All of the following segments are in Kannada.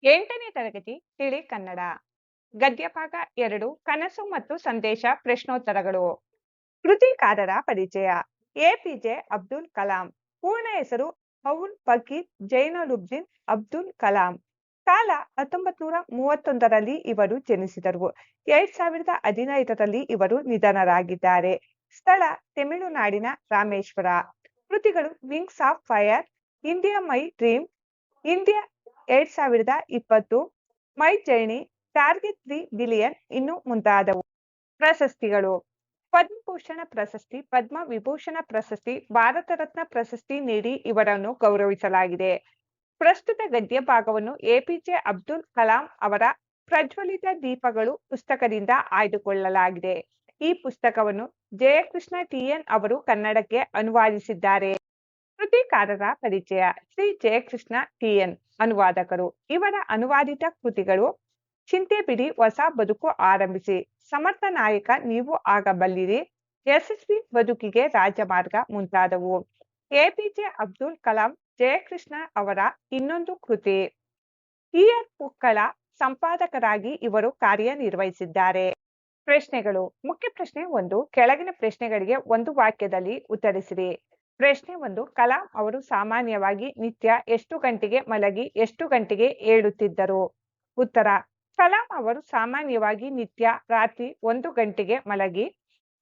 8ನೇ ತರಗತಿ ತಿಳಿ ಕನ್ನಡ ಗದ್ಯಭಾಗ 2 ಕನಸು ಮತ್ತು ಸಂದೇಶ ಪ್ರಶ್ನೋತ್ತರಗಳು. ಕೃತಿಕಾರರ ಪರಿಚಯ. ಎಪಿಜೆ ಅಬ್ದುಲ್ ಕಲಾಂ. ಪೂರ್ಣ ಹೆಸರು ಅವುಲ್ ಪಕೀರ್ ಜೈನುಲಬ್ದೀನ್ ಅಬ್ದುಲ್ ಕಲಾಂ. ಕಾಲ 1931ರಲ್ಲಿ ಇವರು ಜನಿಸಿದರು. 2015ರಲ್ಲಿ ಇವರು ನಿಧನರಾಗಿದ್ದಾರೆ. ಸ್ಥಳ ತಮಿಳುನಾಡಿನ ರಾಮೇಶ್ವರ. ಕೃತಿಗಳು wings of fire, India my dream, India 2020, my journey, target 3 billion ಇನ್ನು ಮುಂತಾದವು. ಪ್ರಶಸ್ತಿಗಳು. ಪದ್ಮಭೂಷಣ ಪ್ರಶಸ್ತಿ, ಪದ್ಮ ವಿಭೂಷಣ ಪ್ರಶಸ್ತಿ, ಭಾರತ ರತ್ನ ಪ್ರಶಸ್ತಿ ನೀಡಿ ಇವರನ್ನು ಗೌರವಿಸಲಾಗಿದೆ. ಪ್ರಸ್ತುತ ಗದ್ಯ ಭಾಗವನ್ನು ಎಪಿಜೆ ಅಬ್ದುಲ್ ಕಲಾಂ ಅವರ ಪ್ರಜ್ವಲಿತ ದೀಪಗಳು ಪುಸ್ತಕದಿಂದ ಆಯ್ದುಕೊಳ್ಳಲಾಗಿದೆ. ಈ ಪುಸ್ತಕವನ್ನು ಜಯಕೃಷ್ಣ ಟಿಎನ್ ಅವರು ಕನ್ನಡಕ್ಕೆ ಅನುವಾದಿಸಿದ್ದಾರೆ. ಕೃತಿಕಾರರ ಪರಿಚಯ. ಶ್ರೀ ಜಯಕೃಷ್ಣ ಟಿಎನ್ ಅನುವಾದಕರು. ಇವರ ಅನುವಾದಿತ ಕೃತಿಗಳು ಚಿಂತೆ ಬಿಡಿ, ಹೊಸ ಬದುಕು ಆರಂಭಿಸಿ, ಸಮರ್ಥ ನಾಯಕ ನೀವು ಆಗಬಲ್ಲಿರಿ, ಯಶಸ್ವಿ ಬದುಕಿಗೆ ರಾಜಮಾರ್ಗ ಮುಂತಾದವು. ಎಪಿಜೆ ಅಬ್ದುಲ್ ಕಲಾಂ ಜಯಕೃಷ್ಣ ಅವರ ಇನ್ನೊಂದು ಕೃತಿ. ಇಯರ್ ಪುಕ್ಕಳ ಸಂಪಾದಕರಾಗಿ ಇವರು ಕಾರ್ಯನಿರ್ವಹಿಸಿದ್ದಾರೆ. ಪ್ರಶ್ನೆಗಳು. ಮುಖ್ಯ ಪ್ರಶ್ನೆ 1. ಕೆಳಗಿನ ಪ್ರಶ್ನೆಗಳಿಗೆ ಒಂದು ವಾಕ್ಯದಲ್ಲಿ ಉತ್ತರಿಸಿರಿ. ಪ್ರಶ್ನೆ 1. ಕಲಾಂ ಅವರು ಸಾಮಾನ್ಯವಾಗಿ ನಿತ್ಯ ಎಷ್ಟು ಗಂಟೆಗೆ ಮಲಗಿ ಎಷ್ಟು ಗಂಟೆಗೆ ಏಳುತ್ತಿದ್ದರು? ಉತ್ತರ. ಕಲಾಂ ಅವರು ಸಾಮಾನ್ಯವಾಗಿ ನಿತ್ಯ ರಾತ್ರಿ 1 ಗಂಟೆಗೆ ಮಲಗಿ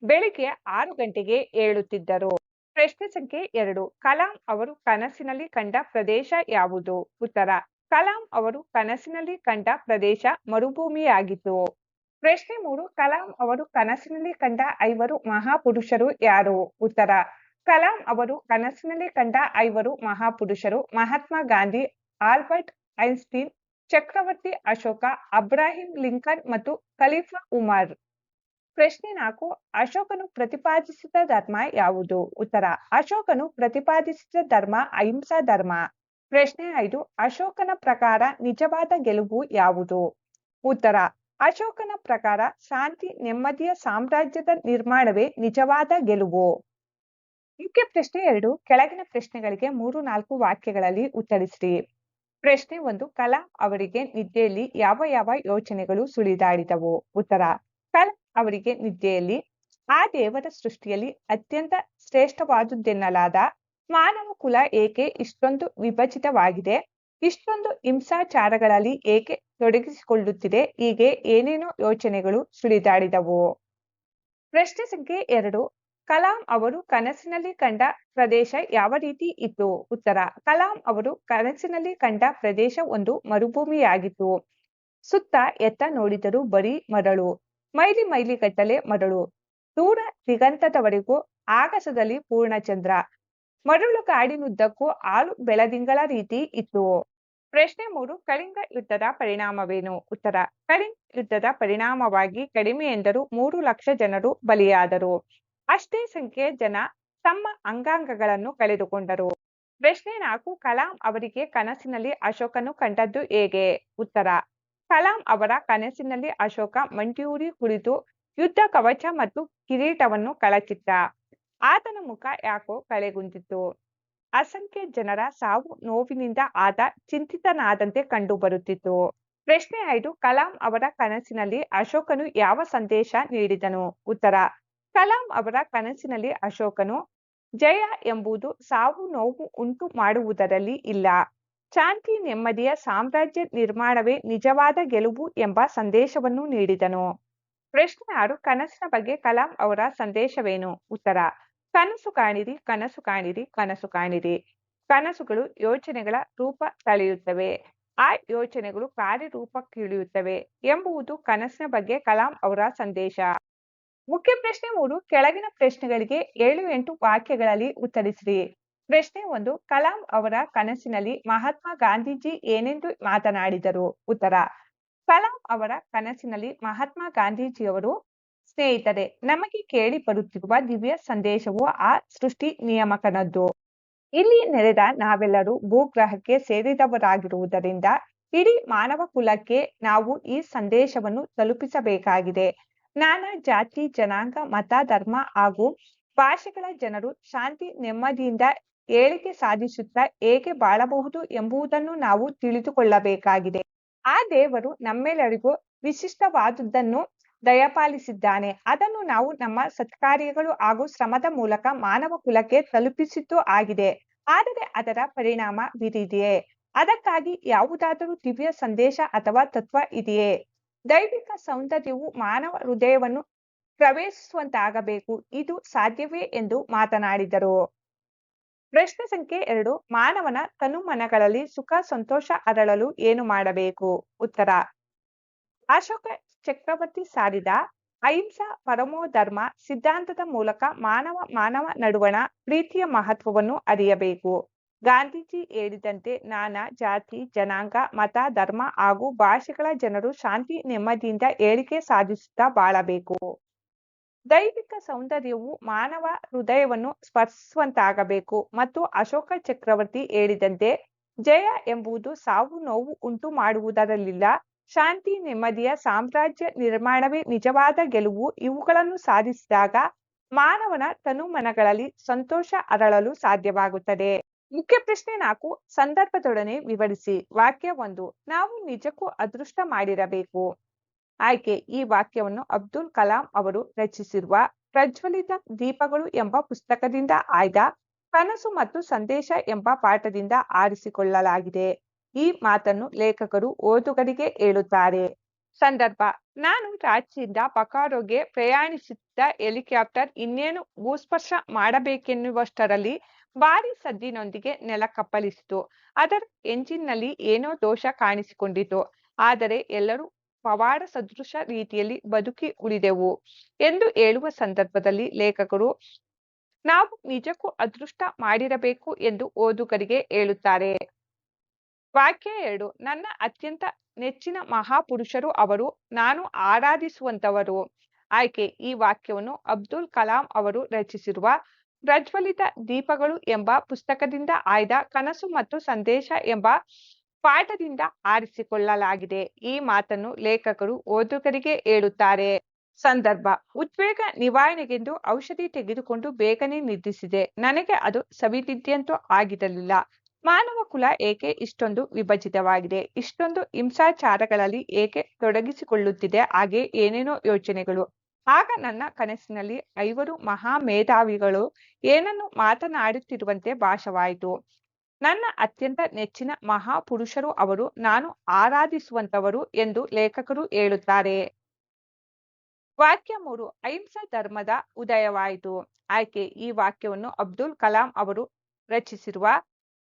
ಬೆಳಿಗ್ಗೆ 6 ಗಂಟೆಗೆ ಏಳುತ್ತಿದ್ದರು. ಪ್ರಶ್ನೆ ಸಂಖ್ಯೆ 2. ಕಲಾಂ ಅವರು ಕನಸಿನಲ್ಲಿ ಕಂಡ ಪ್ರದೇಶ ಯಾವುದು? ಉತ್ತರ. ಕಲಾಂ ಅವರು ಕನಸಿನಲ್ಲಿ ಕಂಡ ಪ್ರದೇಶ ಮರುಭೂಮಿಯಾಗಿತ್ತು. ಪ್ರಶ್ನೆ 3. ಕಲಾಂ ಅವರು ಕನಸಿನಲ್ಲಿ ಕಂಡ 5 ಮಹಾಪುರುಷರು ಯಾರು? ಉತ್ತರ. ಕಲಾಂ ಅವರು ಕನಸಿನಲ್ಲಿ ಕಂಡ 5 ಮಹಾಪುರುಷರು ಮಹಾತ್ಮ ಗಾಂಧಿ, ಆಲ್ಬರ್ಟ್ ಐನ್ಸ್ಟೀನ್, ಚಕ್ರವರ್ತಿ ಅಶೋಕ, ಅಬ್ರಾಹಿಂ ಲಿಂಕನ್ ಮತ್ತು ಖಲೀಫಾ ಉಮರ್. ಪ್ರಶ್ನೆ 4. ಅಶೋಕನು ಪ್ರತಿಪಾದಿಸಿದ ಧರ್ಮ ಯಾವುದು? ಉತ್ತರ. ಅಶೋಕನು ಪ್ರತಿಪಾದಿಸಿದ ಧರ್ಮ ಅಹಿಂಸಾ ಧರ್ಮ. ಪ್ರಶ್ನೆ 5. ಅಶೋಕನ ಪ್ರಕಾರ ನಿಜವಾದ ಗೆಲುವು ಯಾವುದು? ಉತ್ತರ. ಅಶೋಕನ ಪ್ರಕಾರ ಶಾಂತಿ ನೆಮ್ಮದಿಯ ಸಾಮ್ರಾಜ್ಯದ ನಿರ್ಮಾಣವೇ ನಿಜವಾದ ಗೆಲುವು. ಮುಖ್ಯ ಪ್ರಶ್ನೆ 2. ಕೆಳಗಿನ ಪ್ರಶ್ನೆಗಳಿಗೆ 3-4 ವಾಕ್ಯಗಳಲ್ಲಿ ಉತ್ತರಿಸಿರಿ. ಪ್ರಶ್ನೆ 1. ಕಲಾಂ ಅವರಿಗೆ ನಿದ್ದೆಯಲ್ಲಿ ಯಾವ ಯಾವ ಯೋಚನೆಗಳು ಸುಳಿದಾಡಿದವು? ಉತ್ತರ. ಕಲಾಂ ಅವರಿಗೆ ನಿದ್ದೆಯಲ್ಲಿ ಆ ದೇವರ ಸೃಷ್ಟಿಯಲ್ಲಿ ಅತ್ಯಂತ ಶ್ರೇಷ್ಠವಾದುದೆನ್ನಲಾದ ಮಾನವ ಕುಲ ಏಕೆ ಇಷ್ಟೊಂದು ವಿಭಜಿತವಾಗಿದೆ, ಇಷ್ಟೊಂದು ಹಿಂಸಾಚಾರಗಳಲ್ಲಿ ಏಕೆ ತೊಡಗಿಸಿಕೊಳ್ಳುತ್ತಿದೆ, ಹೀಗೆ ಏನೇನೋ ಯೋಚನೆಗಳು ಸುಳಿದಾಡಿದವು. ಪ್ರಶ್ನೆ ಸಂಖ್ಯೆ 2. ಕಲಾಂ ಅವರು ಕನಸಿನಲ್ಲಿ ಕಂಡ ಪ್ರದೇಶ ಯಾವ ರೀತಿ ಇತ್ತು? ಉತ್ತರ. ಕಲಾಂ ಅವರು ಕನಸಿನಲ್ಲಿ ಕಂಡ ಪ್ರದೇಶ ಒಂದು ಮರುಭೂಮಿಯಾಗಿತ್ತು. ಸುತ್ತ ಎತ್ತ ನೋಡಿದರೂ ಬರೀ ಮರಳು, ಮೈಲಿ ಮೈಲಿಗಟ್ಟಲೆ ಮರಳು, ದೂರ ದಿಗಂತದವರೆಗೂ ಆಗಸದಲ್ಲಿ ಪೂರ್ಣಚಂದ್ರ, ಮರಳುಗಾಡಿನುದ್ದಕ್ಕೂ ಹಾಲು ಬೆಳದಿಂಗಳ ರೀತಿ ಇತ್ತು. ಪ್ರಶ್ನೆ 3. ಕಳಿಂಗ ಯುದ್ಧದ ಪರಿಣಾಮವೇನು? ಉತ್ತರ. ಕಳಿಂಗ ಯುದ್ಧದ ಪರಿಣಾಮವಾಗಿ ಕಡಿಮೆ ಎಂದರೂ 3 ಲಕ್ಷ ಜನರು ಬಲಿಯಾದರು. ಅಷ್ಟೇ ಸಂಖ್ಯೆಯ ಜನ ತಮ್ಮ ಅಂಗಾಂಗಗಳನ್ನು ಕಳೆದುಕೊಂಡರು. ಪ್ರಶ್ನೆ 4. ಕಲಾಂ ಅವರಿಗೆ ಕನಸಿನಲ್ಲಿ ಅಶೋಕನು ಕಂಡದ್ದು ಹೇಗೆ? ಉತ್ತರ. ಕಲಾಂ ಅವರ ಕನಸಿನಲ್ಲಿ ಅಶೋಕ ಮಂಡಿಯೂರಿ ಕುಳಿತು ಯುದ್ಧ ಕವಚ ಮತ್ತು ಕಿರೀಟವನ್ನು ಕಳಚಿಟ್ಟ. ಆತನ ಮುಖ ಯಾಕೋ ಕಳೆಗುಂದಿತ್ತು. ಅಸಂಖ್ಯ ಜನರ ಸಾವು ನೋವಿನಿಂದ ಆತ ಚಿಂತಿತನಾದಂತೆ ಕಂಡುಬರುತ್ತಿತ್ತು. ಪ್ರಶ್ನೆ 5. ಕಲಾಂ ಅವರ ಕನಸಿನಲ್ಲಿ ಅಶೋಕನು ಯಾವ ಸಂದೇಶ ನೀಡಿದನು? ಉತ್ತರ. ಕಲಾಂ ಅವರ ಕನಸಿನಲ್ಲಿ ಅಶೋಕನು ಜಯ ಎಂಬುದು ಸಾವು ನೋವು ಉಂಟು ಮಾಡುವುದರಲ್ಲಿ ಇಲ್ಲ, ಶಾಂತಿ ನೆಮ್ಮದಿಯ ಸಾಮ್ರಾಜ್ಯ ನಿರ್ಮಾಣವೇ ನಿಜವಾದ ಗೆಲುವು ಎಂಬ ಸಂದೇಶವನ್ನು ನೀಡಿದನು. ಪ್ರಶ್ನೆ 6. ಕನಸಿನ ಬಗ್ಗೆ ಕಲಾಂ ಅವರ ಸಂದೇಶವೇನು? ಉತ್ತರ. ಕನಸು ಕಾಣಿರಿ, ಕನಸು ಕಾಣಿರಿ, ಕನಸು ಕಾಣಿರಿ. ಕನಸುಗಳು ಯೋಚನೆಗಳ ರೂಪ ತಳೆಯುತ್ತವೆ, ಆ ಯೋಚನೆಗಳು ಕಾರ್ಯರೂಪಕ್ಕಿಳಿಯುತ್ತವೆ ಎಂಬುದು ಕನಸಿನ ಬಗ್ಗೆ ಕಲಾಂ ಅವರ ಸಂದೇಶ. ಮುಖ್ಯ ಪ್ರಶ್ನೆ 3. ಕೆಳಗಿನ ಪ್ರಶ್ನೆಗಳಿಗೆ 7-8 ವಾಕ್ಯಗಳಲ್ಲಿ ಉತ್ತರಿಸಿರಿ. ಪ್ರಶ್ನೆ 1. ಕಲಾಂ ಅವರ ಕನಸಿನಲ್ಲಿ ಮಹಾತ್ಮ ಗಾಂಧೀಜಿ ಏನೆಂದು ಮಾತನಾಡಿದರು? ಉತ್ತರ. ಕಲಾಂ ಅವರ ಕನಸಿನಲ್ಲಿ ಮಹಾತ್ಮ ಗಾಂಧೀಜಿಯವರು, ಸ್ನೇಹಿತರೆ, ನಮಗೆ ಕೇಳಿ ಬರುತ್ತಿರುವ ದಿವ್ಯ ಸಂದೇಶವು ಆ ಸೃಷ್ಟಿ ನಿಯಾಮಕನದ್ದು. ಇಲ್ಲಿ ನೆರೆದ ನಾವೆಲ್ಲರೂ ಭೂಗ್ರಹಕ್ಕೆ ಸೇರಿದವರಾಗಿರುವುದರಿಂದ ಇಡೀ ಮಾನವ ಕುಲಕ್ಕೆ ನಾವು ಈ ಸಂದೇಶವನ್ನು ತಲುಪಿಸಬೇಕಾಗಿದೆ. ನಾನಾ ಜಾತಿ, ಜನಾಂಗ, ಮತ, ಧರ್ಮ ಹಾಗೂ ಭಾಷೆಗಳ ಜನರು ಶಾಂತಿ ನೆಮ್ಮದಿಯಿಂದ ಏಳಿಗೆ ಸಾಧಿಸುತ್ತಾ ಹೇಗೆ ಬಾಳಬಹುದು ಎಂಬುದನ್ನು ನಾವು ತಿಳಿದುಕೊಳ್ಳಬೇಕಾಗಿದೆ. ಆ ದೇವರು ನಮ್ಮೆಲ್ಲರಿಗೂ ವಿಶಿಷ್ಟವಾದುದನ್ನು ದಯಪಾಲಿಸಿದ್ದಾನೆ. ಅದನ್ನು ನಾವು ನಮ್ಮ ಸತ್ಕಾರ್ಯಗಳು ಹಾಗೂ ಶ್ರಮದ ಮೂಲಕ ಮಾನವ ಕುಲಕ್ಕೆ ತಲುಪಿಸಿದ್ದು ಆಗಿದೆ. ಆದರೆ ಅದರ ಪರಿಣಾಮ ಬೀರಿದೆಯೇ? ಅದಕ್ಕಾಗಿ ಯಾವುದಾದರೂ ದಿವ್ಯ ಸಂದೇಶ ಅಥವಾ ತತ್ವ ಇದೆಯೇ? ದೈವಿಕ ಸೌಂದರ್ಯವು ಮಾನವ ಹೃದಯವನ್ನು ಪ್ರವೇಶಿಸುವಂತಾಗಬೇಕು. ಇದು ಸಾಧ್ಯವೇ ಎಂದು ಮಾತನಾಡಿದರು. ಪ್ರಶ್ನೆ ಸಂಖ್ಯೆ 2. ಮಾನವನ ತನುಮನಗಳಲ್ಲಿ ಸುಖ ಸಂತೋಷ ಅರಳಲು ಏನು ಮಾಡಬೇಕು? ಉತ್ತರ: ಅಶೋಕ ಚಕ್ರವರ್ತಿ ಸಾರಿದ ಅಹಿಂಸಾ ಪರಮೋ ಧರ್ಮ ಸಿದ್ಧಾಂತದ ಮೂಲಕ ಮಾನವ ನಡುವಣ ಪ್ರೀತಿಯ ಮಹತ್ವವನ್ನು ಅರಿಯಬೇಕು. ಗಾಂಧೀಜಿ ಹೇಳಿದಂತೆ ನಾನಾ ಜಾತಿ, ಜನಾಂಗ, ಮತ, ಧರ್ಮ ಹಾಗೂ ಭಾಷೆಗಳ ಜನರು ಶಾಂತಿ ನೆಮ್ಮದಿಯಿಂದ ಏಳಿಗೆ ಸಾಧಿಸುತ್ತಾ ಬಾಳಬೇಕು. ದೈವಿಕ ಸೌಂದರ್ಯವು ಮಾನವ ಹೃದಯವನ್ನು ಸ್ಪರ್ಶಿಸುವಂತಾಗಬೇಕು. ಮತ್ತು ಅಶೋಕ ಚಕ್ರವರ್ತಿ ಹೇಳಿದಂತೆ ಜಯ ಎಂಬುದು ಸಾವು ನೋವು ಉಂಟು ಮಾಡುವುದರಲ್ಲಿಲ್ಲ, ಶಾಂತಿ ನೆಮ್ಮದಿಯ ಸಾಮ್ರಾಜ್ಯ ನಿರ್ಮಾಣವೇ ನಿಜವಾದ ಗೆಲುವು. ಇವುಗಳನ್ನು ಸಾಧಿಸಿದಾಗ ಮಾನವನ ತನುಮನಗಳಲ್ಲಿ ಸಂತೋಷ ಅರಳಲು ಸಾಧ್ಯವಾಗುತ್ತದೆ. ಮುಖ್ಯ ಪ್ರಶ್ನೆ 4. ಸಂದರ್ಭದೊಡನೆ ವಿವರಿಸಿ. ವಾಕ್ಯ 1. ನಾವು ನಿಜಕ್ಕೂ ಅದೃಷ್ಟ ಮಾಡಿರಬೇಕು. ಆಯ್ಕೆ: ಈ ವಾಕ್ಯವನ್ನು ಅಬ್ದುಲ್ ಕಲಾಂ ಅವರು ರಚಿಸಿರುವ ಪ್ರಜ್ವಲಿತ ದೀಪಗಳು ಎಂಬ ಪುಸ್ತಕದಿಂದ ಆಯ್ದ ಕನಸು ಮತ್ತು ಸಂದೇಶ ಎಂಬ ಪಾಠದಿಂದ ಆರಿಸಿಕೊಳ್ಳಲಾಗಿದೆ. ಈ ಮಾತನ್ನು ಲೇಖಕರು ಓದುಗರಿಗೆ ಹೇಳುತ್ತಾರೆ. ಸಂದರ್ಭ: ನಾನು ರಾಂಚಿಯಿಂದ ಬೊಕಾರೋಗೆ ಪ್ರಯಾಣಿಸುತ್ತಿದ್ದ ಹೆಲಿಕಾಪ್ಟರ್ ಇನ್ನೇನು ಭೂಸ್ಪರ್ಶ ಮಾಡಬೇಕೆನ್ನುವಷ್ಟರಲ್ಲಿ ಭಾರೀ ಸದ್ದಿನೊಂದಿಗೆ ನೆಲಕ್ಕಪ್ಪಳಿಸಿತು. ಅದರ ಎಂಜಿನ್ನಲ್ಲಿ ಏನೋ ದೋಷ ಕಾಣಿಸಿಕೊಂಡಿತು. ಆದರೆ ಎಲ್ಲರೂ ಪವಾಡ ಸದೃಶ ರೀತಿಯಲ್ಲಿ ಬದುಕಿ ಉಳಿದೆವು ಎಂದು ಹೇಳುವ ಸಂದರ್ಭದಲ್ಲಿ ಲೇಖಕರು ನಾವು ನಿಜಕ್ಕೂ ಅದೃಷ್ಟ ಮಾಡಿರಬೇಕು ಎಂದು ಓದುಗರಿಗೆ ಹೇಳುತ್ತಾರೆ. ವಾಕ್ಯ 2. ನನ್ನ ಅತ್ಯಂತ ನೆಚ್ಚಿನ ಮಹಾಪುರುಷರು ಅವರು, ನಾನು ಆರಾಧಿಸುವಂತವರು. ಆಯ್ಕೆ: ಈ ವಾಕ್ಯವನ್ನು ಅಬ್ದುಲ್ ಕಲಾಂ ಅವರು ರಚಿಸಿರುವ ಪ್ರಜ್ವಲಿತ ದೀಪಗಳು ಎಂಬ ಪುಸ್ತಕದಿಂದ ಆಯ್ದ ಕನಸು ಮತ್ತು ಸಂದೇಶ ಎಂಬ ಪಾಠದಿಂದ ಆರಿಸಿಕೊಳ್ಳಲಾಗಿದೆ. ಈ ಮಾತನ್ನು ಲೇಖಕರು ಓದುಗರಿಗೆ ಹೇಳುತ್ತಾರೆ. ಸಂದರ್ಭ: ಉದ್ವೇಗ ನಿವಾರಣೆಗೆಂದು ಔಷಧಿ ತೆಗೆದುಕೊಂಡು ಬೇಗನೆ ನಿದ್ರಿಸಿದೆ. ನನಗೆ ಅದು ಸವಿನಿದ್ದೆಯಂತೂ ಆಗಿರಲಿಲ್ಲ. ಮಾನವ ಕುಲ ಏಕೆ ಇಷ್ಟೊಂದು ವಿಭಜಿತವಾಗಿದೆ? ಇಷ್ಟೊಂದು ಹಿಂಸಾಚಾರಗಳಲ್ಲಿ ಏಕೆ ತೊಡಗಿಸಿಕೊಳ್ಳುತ್ತಿದೆ? ಹಾಗೆ ಏನೇನೋ ಯೋಚನೆಗಳು. ಆಗ ನನ್ನ ಕನಸಿನಲ್ಲಿ 5 ಮಹಾಮೇಧಾವಿಗಳು ಏನನ್ನು ಮಾತನಾಡುತ್ತಿರುವಂತೆ ಭಾಸವಾಯಿತು. ನನ್ನ ಅತ್ಯಂತ ನೆಚ್ಚಿನ ಮಹಾಪುರುಷರು ಅವರು, ನಾನು ಆರಾಧಿಸುವಂತವರು ಎಂದು ಲೇಖಕರು ಹೇಳುತ್ತಾರೆ. ವಾಕ್ಯ 3. ಅಹಿಂಸಾ ಧರ್ಮದ ಉದಯವಾಯಿತು. ಆಯ್ಕೆ: ಈ ವಾಕ್ಯವನ್ನು ಅಬ್ದುಲ್ ಕಲಾಂ ಅವರು ರಚಿಸಿರುವ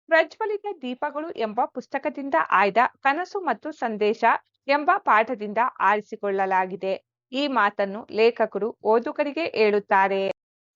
ಪ್ರಜ್ವಲಿತ ದೀಪಗಳು ಎಂಬ ಪುಸ್ತಕದಿಂದ ಆಯ್ದ ಕನಸು ಮತ್ತು ಸಂದೇಶ ಎಂಬ ಪಾಠದಿಂದ ಆರಿಸಿಕೊಳ್ಳಲಾಗಿದೆ. ಈ ಮಾತನ್ನು ಲೇಖಕರು ಓದುಗರಿಗೆ ಹೇಳುತ್ತಾರೆ.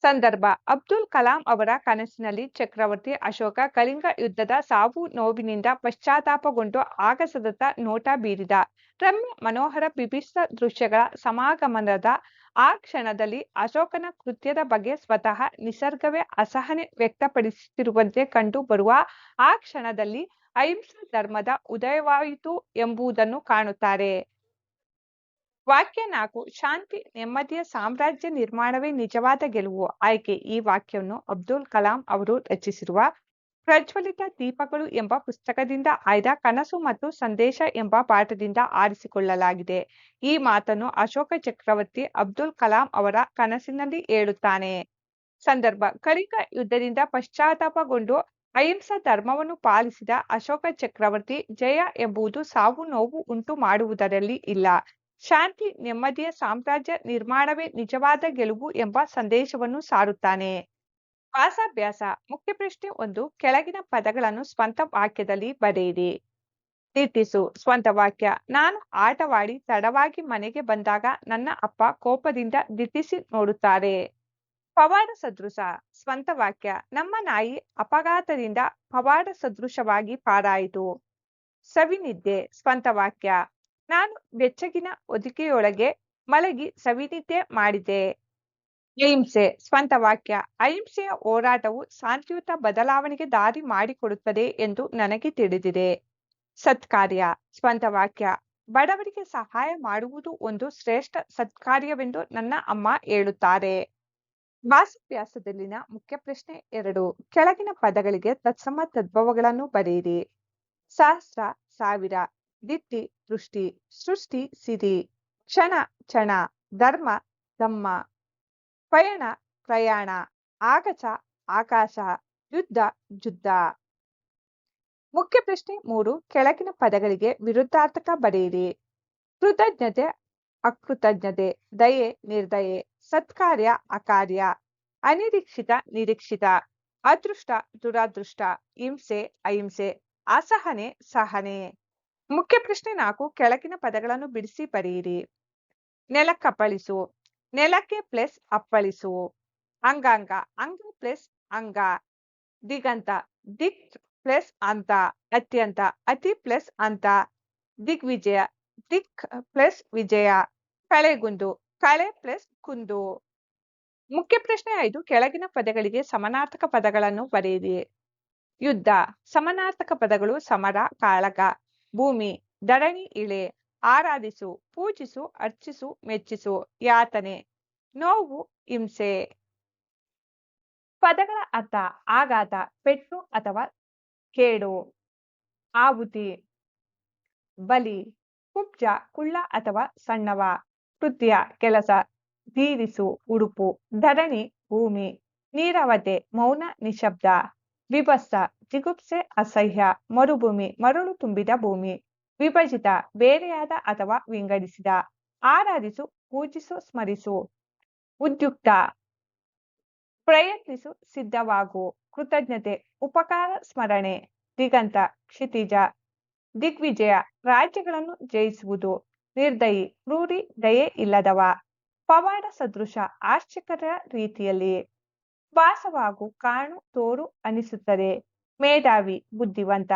ಸಂದರ್ಭ: ಅಬ್ದುಲ್ ಕಲಾಂ ಅವರ ಕನಸಿನಲ್ಲಿ ಚಕ್ರವರ್ತಿ ಅಶೋಕ ಕಳಿಂಗ ಯುದ್ಧದ ಸಾವು ನೋವಿನಿಂದ ಪಶ್ಚಾತ್ತಾಪಗೊಂಡು ಆಗಸದತ್ತ ನೋಟ ಬೀರಿದ. ರಮ್ಯ ಮನೋಹರ ಬಿಭತ್ಸ ದೃಶ್ಯಗಳ ಸಮಾಗಮನದ ಆ ಕ್ಷಣದಲ್ಲಿ ಅಶೋಕನ ಕೃತ್ಯದ ಬಗ್ಗೆ ಸ್ವತಃ ನಿಸರ್ಗವೇ ಅಸಹನೆ ವ್ಯಕ್ತಪಡಿಸುತ್ತಿರುವಂತೆ ಕಂಡು ಬರುವ ಆ ಕ್ಷಣದಲ್ಲಿ ಅಹಿಂಸಾ ಧರ್ಮದ ಉದಯವಾಯಿತು ಎಂಬುದನ್ನು ಕಾಣುತ್ತಾರೆ. ವಾಕ್ಯ 4. ಶಾಂತಿ ನೆಮ್ಮದಿಯ ಸಾಮ್ರಾಜ್ಯ ನಿರ್ಮಾಣವೇ ನಿಜವಾದ ಗೆಲುವು. ಆಯ್ಕೆ: ಈ ವಾಕ್ಯವನ್ನು ಅಬ್ದುಲ್ ಕಲಾಂ ಅವರು ರಚಿಸಿರುವ ಪ್ರಜ್ವಲಿತ ದೀಪಗಳು ಎಂಬ ಪುಸ್ತಕದಿಂದ ಆಯ್ದ ಕನಸು ಮತ್ತು ಸಂದೇಶ ಎಂಬ ಪಾಠದಿಂದ ಆರಿಸಿಕೊಳ್ಳಲಾಗಿದೆ. ಈ ಮಾತನ್ನು ಅಶೋಕ ಚಕ್ರವರ್ತಿ ಅಬ್ದುಲ್ ಕಲಾಂ ಅವರ ಕನಸಿನಲ್ಲಿ ಹೇಳುತ್ತಾನೆ. ಸಂದರ್ಭ: ಕಳಿಂಗ ಯುದ್ಧದಿಂದ ಪಶ್ಚಾತ್ತಾಪಗೊಂಡು ಅಹಿಂಸಾ ಧರ್ಮವನ್ನು ಪಾಲಿಸಿದ ಅಶೋಕ ಚಕ್ರವರ್ತಿ ಜಯ ಎಂಬುದು ಸಾವು ನೋವು ಉಂಟು ಮಾಡುವುದರಲ್ಲಿ ಇಲ್ಲ, ಶಾಂತಿ ನೆಮ್ಮದಿಯ ಸಾಮ್ರಾಜ್ಯ ನಿರ್ಮಾಣವೇ ನಿಜವಾದ ಗೆಲುವು ಎಂಬ ಸಂದೇಶವನ್ನು ಸಾರುತ್ತಾನೆ. ವಾಸಾಭ್ಯಾಸ. ಮುಖ್ಯ ಪ್ರಶ್ನೆ 1. ಕೆಳಗಿನ ಪದಗಳನ್ನು ಸ್ವಂತ ವಾಕ್ಯದಲ್ಲಿ ಬರೆಯಿರಿ. ದಿಟ್ಟಿಸು. ಸ್ವಂತ ವಾಕ್ಯ: ನಾನು ಆಟವಾಡಿ ತಡವಾಗಿ ಮನೆಗೆ ಬಂದಾಗ ನನ್ನ ಅಪ್ಪ ಕೋಪದಿಂದ ದಿಟ್ಟಿಸಿ ನೋಡುತ್ತಾರೆ. ಪವಾಡ ಸದೃಶ. ಸ್ವಂತ ವಾಕ್ಯ: ನಮ್ಮ ನಾಯಿ ಅಪಘಾತದಿಂದ ಪವಾಡ ಸದೃಶವಾಗಿ ಪಾರಾಯಿತು. ಸವಿನಿದ್ದೆ. ಸ್ವಂತ ವಾಕ್ಯ: ನಾನು ಬೆಚ್ಚಗಿನ ಹೊದಿಕೆಯೊಳಗೆ ಮಲಗಿ ಸವಿನಿದ್ದೆ ಮಾಡಿದೆ. ಅಹಿಂಸೆ. ಸ್ವಂತ ವಾಕ್ಯ: ಅಹಿಂಸೆಯ ಹೋರಾಟವು ಶಾಂತಿಯುತ ಬದಲಾವಣೆಗೆ ದಾರಿ ಮಾಡಿಕೊಡುತ್ತದೆ ಎಂದು ನನಗೆ ತಿಳಿದಿದೆ. ಸತ್ಕಾರ್ಯ. ಸ್ವಂತ ವಾಕ್ಯ: ಬಡವರಿಗೆ ಸಹಾಯ ಮಾಡುವುದು ಒಂದು ಶ್ರೇಷ್ಠ ಸತ್ಕಾರ್ಯವೆಂದು ನನ್ನ ಅಮ್ಮ ಹೇಳುತ್ತಾರೆ. ವಾಸಾಭ್ಯಾಸದಲ್ಲಿನ ಮುಖ್ಯ ಪ್ರಶ್ನೆ 2. ಕೆಳಗಿನ ಪದಗಳಿಗೆ ತತ್ಸಮ ತದ್ಭವಗಳನ್ನು ಬರೆಯಿರಿ. ಸಹಸ್ರ, ಸಾವಿರ. ದಿಟ್ಟಿ ದೃಷ್ಟಿ, ಸೃಷ್ಟಿ ಸಿರಿ, ಕ್ಷಣ ಕ್ಷಣ, ಧರ್ಮ ಧಮ್ಮ, ಪಯಣ ಪ್ರಯಾಣ, ಆಗಸ ಆಕಾಶ, ಯುದ್ಧ ಜುದ್ಧ. ಮುಖ್ಯ ಪ್ರಶ್ನೆ 3 ಕೆಳಗಿನ ಪದಗಳಿಗೆ ವಿರುದ್ಧಾರ್ಥಕ ಬರೆಯಿರಿ. ಕೃತಜ್ಞತೆ ಅಕೃತಜ್ಞತೆ, ದಯೆ ನಿರ್ದಯೆ, ಸತ್ಕಾರ್ಯ ಅಕಾರ್ಯ, ಅನಿರೀಕ್ಷಿತ ನಿರೀಕ್ಷಿತ, ಅದೃಷ್ಟ ದುರಾದೃಷ್ಟ, ಹಿಂಸೆ ಅಹಿಂಸೆ, ಅಸಹನೆ ಸಹನೆ. ಮುಖ್ಯ ಪ್ರಶ್ನೆ 4 ಕೆಳಗಿನ ಪದಗಳನ್ನು ಬಿಡಿಸಿ ಬರೆಯಿರಿ. ನೆಲಕ್ಕಪ್ಪಳಿಸು, ನೆಲಕ್ಕೆ ಪ್ಲಸ್ ಅಪ್ಪಳಿಸು. ಅಂಗಾಂಗ, ಅಂಗ ಪ್ಲಸ್ ಅಂಗ. ದಿಗಂತ, ದಿಕ್ ಪ್ಲಸ್ ಅಂತ, ಅತ್ಯಂತ, ಅತಿ ಪ್ಲಸ್ ಅಂತ. ದಿಗ್ವಿಜಯ, ದಿಕ್ ಪ್ಲಸ್ ವಿಜಯ. ಕಳೆಗುಂದು, ಕಳೆ ಪ್ಲಸ್ ಕುಂದು. ಮುಖ್ಯ ಪ್ರಶ್ನೆ 5 ಕೆಳಗಿನ ಪದಗಳಿಗೆ ಸಮಾನಾರ್ಥಕ ಪದಗಳನ್ನು ಬರೆಯಿರಿ. ಯುದ್ಧ, ಸಮಾನಾರ್ಥಕ ಪದಗಳು ಸಮರ ಕಾಳಗ. ಭೂಮಿ, ಧರಣಿ ಇಳೆ. ಆರಾಧಿಸು, ಪೂಜಿಸು, ಅರ್ಚಿಸು, ಮೆಚ್ಚಿಸು. ಯಾತನೆ, ನೋವು, ಹಿಂಸೆ. ಪದಗಳ ಅರ್ಥ: ಆಘಾತ, ಪೆಟ್ಟು ಅಥವಾ ಕೇಡು. ಆಹುತಿ, ಬಲಿ. ಕುಬ್ಜ, ಕುಳ್ಳ ಅಥವಾ ಸಣ್ಣವ. ಕೃತ್ಯ, ಕೆಲಸ. ಧೀರಿಸು, ಉಡುಪು. ಧರಣಿ, ಭೂಮಿ. ನೀರವತೆ, ಮೌನ ನಿಶಬ್ದ. ವಿಭತ್ಸ, ಜಿಗುಪ್ಸೆ ಅಸಹ್ಯ. ಮರುಭೂಮಿ, ಮರಳು ತುಂಬಿದ ಭೂಮಿ. ವಿಭಜಿತ, ಬೇರೆಯಾದ ಅಥವಾ ವಿಂಗಡಿಸಿದ. ಆರಾಧಿಸು, ಪೂಜಿಸು, ಸ್ಮರಿಸು. ಉದ್ಯುಕ್ತ, ಪ್ರಯತ್ನಿಸು, ಸಿದ್ಧವಾಗು. ಕೃತಜ್ಞತೆ, ಉಪಕಾರ ಸ್ಮರಣೆ. ದಿಗಂತ, ಕ್ಷಿತಿಜ. ದಿಗ್ವಿಜಯ, ರಾಜ್ಯಗಳನ್ನು ಜಯಿಸುವುದು. ನಿರ್ದಯಿ, ಕ್ರೂರಿ, ದಯೆ ಇಲ್ಲದವ. ಪವಾಡ ಸದೃಶ, ಆಶ್ಚರ್ಯಕರ ರೀತಿಯಲ್ಲಿ. ಭಾಸವಾಗು, ಕಾಣು, ತೋರು, ಅನಿಸುತ್ತದೆ. ಮೇಧಾವಿ, ಬುದ್ಧಿವಂತ.